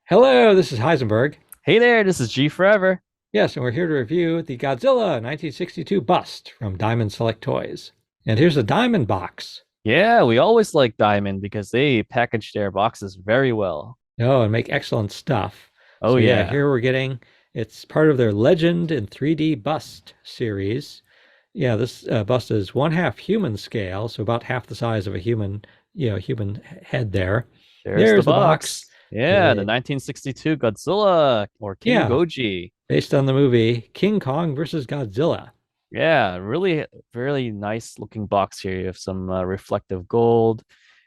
Hello, this is Heisenberg. Hey there, this is G Forever. Yes, and we're here to review the Godzilla 1962 bust from Diamond Select Toys. And here's a diamond box. Yeah, we always like Diamond because they package their boxes very well. Oh, and make excellent stuff. Oh So yeah, yeah, here we're getting it's part of their Legend in 3D Bust series. Yeah, this bust is one half human scale, so about half the size of a human head there. there's the There's the box. box. Yeah, the Big. 1962 Godzilla or King Yeah, Goji. based on the movie King Kong versus Godzilla. Yeah, really, really nice looking box here. You have some reflective gold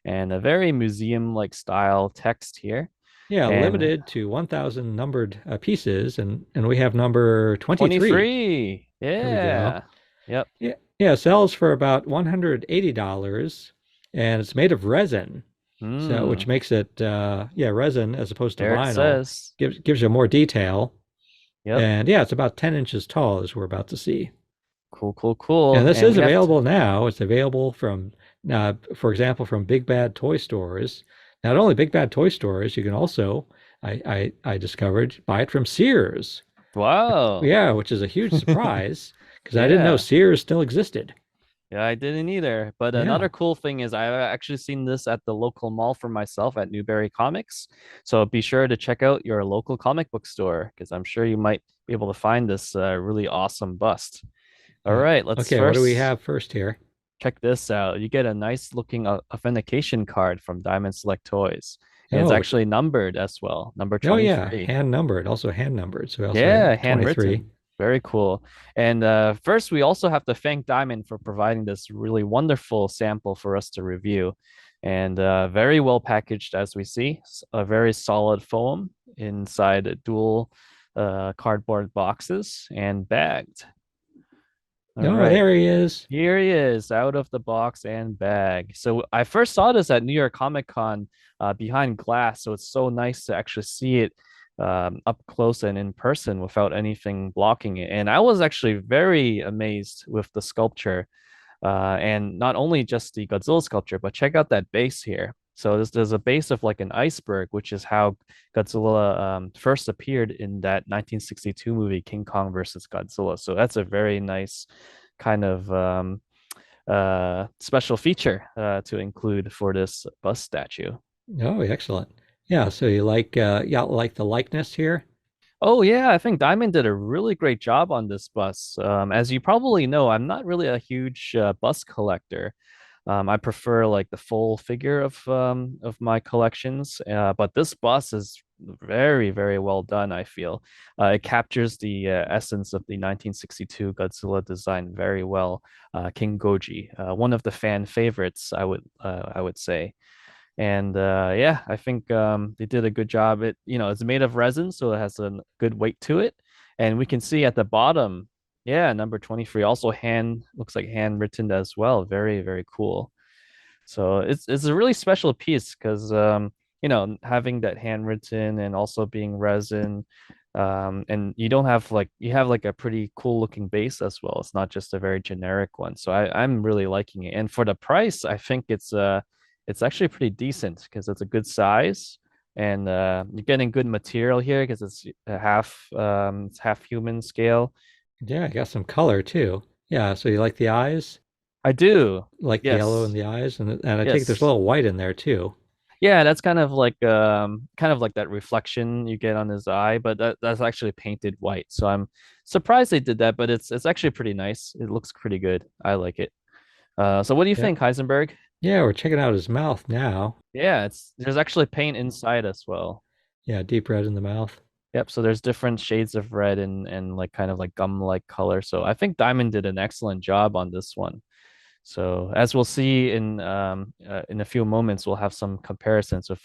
and a very museum-like style text here. Yeah, And limited to 1,000 numbered pieces, and we have number 23. 23. There we go. Yeah. Yep. Yeah, yeah, sells for about $180, and it's made of resin, so which Hmm. makes it yeah, resin as opposed to There it vinyl. says. Gives you more detail, Yep. and yeah, it's about 10 inches tall, as we're about to see. Cool, cool, cool. And this And is we have to available now. It's available from, for example, from Big Bad Toy Stores. Not only Big Bad Toy Stores, you can also, I discovered, buy it from Sears. Wow. Yeah, which is a huge surprise because I didn't know Yeah. Sears still existed. Yeah, I didn't either. But Yeah. another cool thing is I've actually seen this at the local mall for myself at Newberry Comics. So be sure to check out your local comic book store because I'm sure you might be able to find this really awesome bust. All Yeah. right, let's Okay, what do we first have first here? check this out. You get a nice looking authentication card from Diamond Select Toys. And it's Oh, actually numbered as well, number oh yeah, 23. hand numbered, also hand numbered. So we also Yeah, have 23. handwritten. Very cool. And first, we also have to thank Diamond for providing this really wonderful sample for us to review. And very well packaged, as we see. A very solid foam inside dual cardboard boxes and bagged. All Oh, right. there he is. Here he is, out of the box and bag. So I first saw this at New York Comic Con behind glass. So it's so nice to actually see it up close and in person without anything blocking it. And I was actually very amazed with the sculpture. And not only just the Godzilla sculpture, but check out that base here. So there's a base of like an iceberg, which is how Godzilla first appeared in that 1962 movie, King Kong versus Godzilla. So that's a very nice kind of special feature to include for this bust statue. Oh, excellent. Yeah, so you like the likeness here? Oh yeah, I think Diamond did a really great job on this bus. As you probably know, I'm not really a huge bus collector. I prefer like the full figure of my collections, but this bus is very, very well done, I feel. It captures the essence of the 1962 Godzilla design very well. King Goji, one of the fan favorites, I would say. And yeah, I think they did a good job. It's made of resin, so it has a good weight to it. And we can see at the bottom, yeah, number 23 also hand looks like handwritten as well. Very, very cool. So it's a really special piece because having that handwritten and also being resin, and you have like a pretty cool looking base as well. It's not just a very generic one. So I'm really liking it. And for the price, I think it's actually pretty decent because it's a good size and you're getting good material here because it's half human scale. Yeah, I got some color too. Yeah, so you like the eyes? I do. Like the yellow in Yes. the eyes, and I take there's a Yes. little white in there too. Yeah, that's kind of like that reflection you get on his eye, but that's actually painted white. So I'm surprised they did that, but it's actually pretty nice. It looks pretty good. I like it. So what do you Yeah. think, Heisenberg? Yeah, we're checking out his mouth now. Yeah, it's there's actually paint inside as well. Yeah, deep red in the mouth. Yep, so there's different shades of red and like kind of like gum-like color. So I think Diamond did an excellent job on this one. So as we'll see in a few moments, we'll have some comparisons with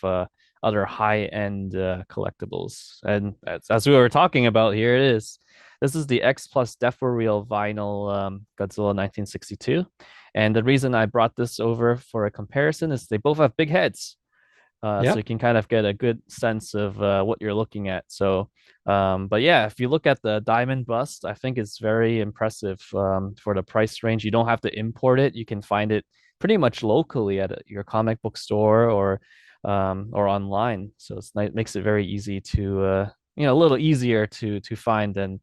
other high-end collectibles. And as we were talking about, here it is. This is the X Plus Death Real vinyl Godzilla 1962. And the reason I brought this over for a comparison is they both have big heads. So you Yep. can kind of get a good sense of what you're looking at. So, but yeah, if you look at the diamond bust, I think it's very impressive for the price range. You don't have to import it. You can find it pretty much locally at your comic book store or or online. So it makes it very easy to a little easier to find than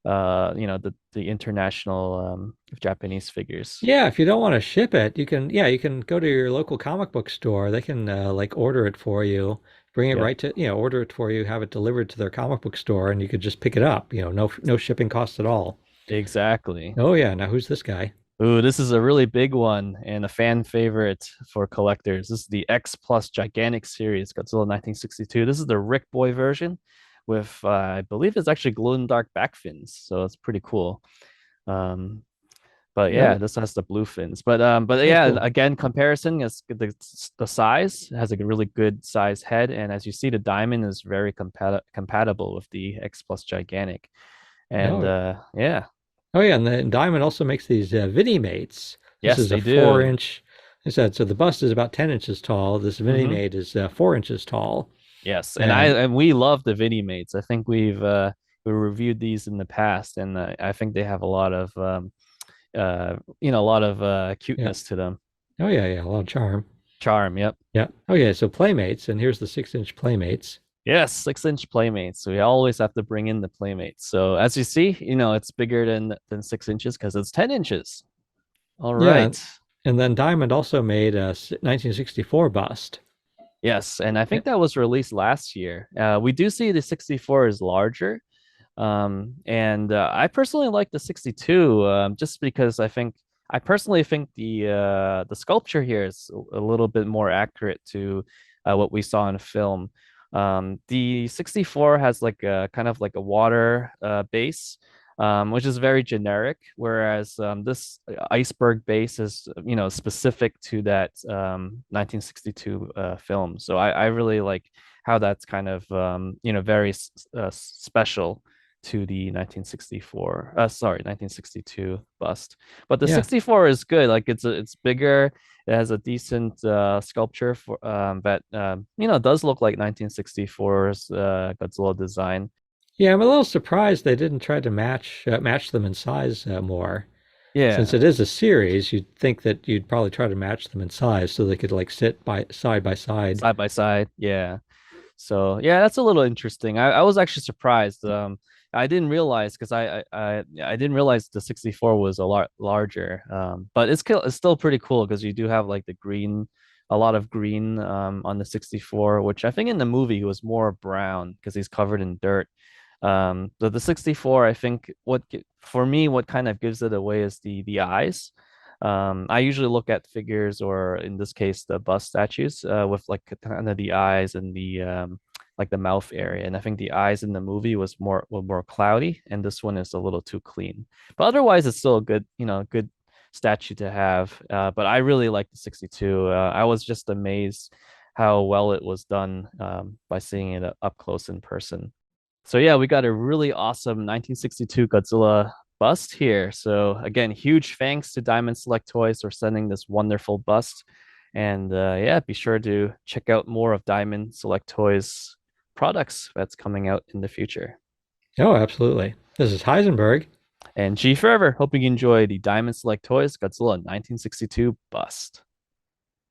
the international Japanese figures. Yeah, if you don't want to ship it, you can go to your local comic book store. They can like order it for you, bring it Yep, right to, order it for you, have it delivered to their comic book store, and you could just pick it up. No shipping costs at all. exactly. Oh yeah, now who's this guy? Ooh, this is a really big one and a fan favorite for collectors. This is the X Plus Gigantic Series, Godzilla 1962. This is the Rick Boy version with, I believe it's actually glow in dark back fins, so it's pretty cool. Um, but Oh, yeah, this has the blue fins. But oh, yeah, cool. again, comparison is the size has a really good size head, and as you see, the diamond is very compatible with the X Plus Gigantic. And Oh, yeah, oh yeah, and then Diamond also makes these Mates. This yes, is a they four do. inch. I said so. The bust is about 10 inches tall. This Hmm. Mate is 4 inches tall, Yes, and and we love the Vinnie mates. I think we reviewed these in the past, and I think they have a lot of a lot of yeah, cuteness to them. oh yeah, yeah, a lot of charm. Charm, yep. Yeah. Okay, so Playmates, and here's the 6 inch Playmates. Yes, 6 inch playmates. So we always have to bring in the playmates. So as you see, it's bigger than 6 inches because it's 10 inches. All Yeah, right. and then Diamond also made a 1964 bust. Yes, and I Yeah, think that was released last year. We do see the 64 is larger. And I personally like the 62 just because I personally think the sculpture here is a little bit more accurate to what we saw in film. The 64 has like a kind of like a water base, which is very generic, whereas this iceberg base is specific to that 1962 film. So I really like how that's kind of very special to the 1964 sorry 1962 bust. But the yeah, 64 is good. Like it's bigger, it has a decent sculpture for that does look like 1964's Godzilla design. yeah. I'm a little surprised they didn't try to match them in size more. Since Yeah, it is a series, you'd think that you'd probably try to match them in size so they could like sit by side. side by side, yeah. So yeah, that's a little interesting. I was actually surprised. I didn't realize because I didn't realize the 64 was a lot larger. But it's still pretty cool because you do have like a lot of green on the 64, which I think in the movie was more brown because he's covered in dirt. The 64, I think for me, what kind of gives it away is the eyes. I usually look at figures, or in this case, the bust statues, with like kind of the eyes and the like the mouth area. And I think the eyes in the movie were more cloudy, and this one is a little too clean. But otherwise, it's still a good statue to have. But I really like the 62. I was just amazed how well it was done by seeing it up close in person. So yeah, we got a really awesome 1962 Godzilla bust here. So again, huge thanks to Diamond Select Toys for sending this wonderful bust. And yeah, be sure to check out more of Diamond Select Toys products that's coming out in the future. Oh, absolutely. This is Heisenberg. And G Forever, hoping you enjoy the Diamond Select Toys Godzilla 1962 bust.